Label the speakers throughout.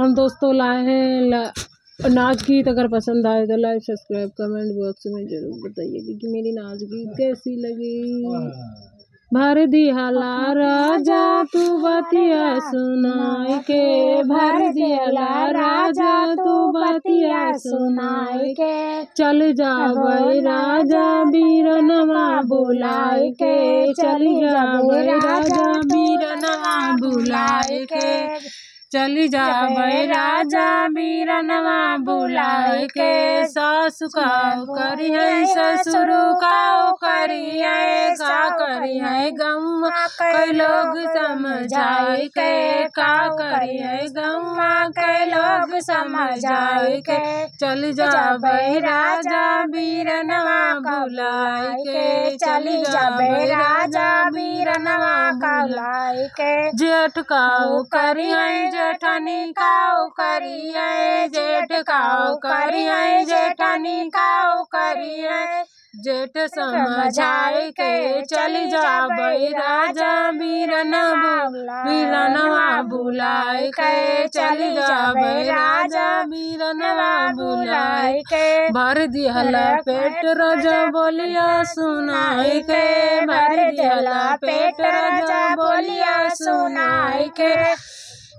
Speaker 1: हम दोस्तों लाए हैं नाच गीत। अगर पसंद आए तो लाइक सब्सक्राइब कमेंट बॉक्स में जरूर बताइए कि मेरी नाच गीत कैसी लगी। भर दिहला राजा तू बतिया सुनाई के, भर दिहला राजा तू बतिया सुनाई के, चल जावे राजा बीरनवा बुलाए के, चल जावे राजा बीरनवा बुलाए के, चली जावे राजा बीरनवा बुलाए के। सासु काऊ करी है ससुर काऊ करी है, का करी है गौवा कई लोग समझाए के, का करी है गौवा कई लोग समझाए के, चल जावे राजा बीरनवा बुलाए के, चली जावे राजा बीरनवा बुलाए के। जेठ काऊ करी है जेठनी काऊ करी है, जेठ काऊ करी है जेठनी काऊ करी है, जेठ समझाए के चली जावे राजा बीरनवा बुलाए के, चली जावे राजा बीरनवा बुलाए के। भर दिहला पेट राजा बोलिया सुनाए के, भर दिहला पेट राजा बोलिया सुनाए के,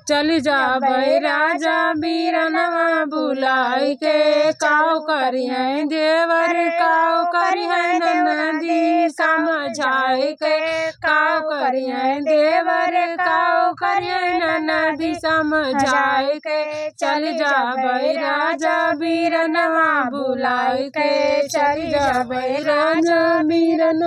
Speaker 1: चली जावे राजा बीरनवा बुलाए के। काऊ करी है देवर काऊ करी है ननदी समझाए के, काऊ करी है देवर काऊ करी है ननदी समझाए के, चली जावे राजा बीरनवा बुलाए के, चली जावे राजा बीरनवा।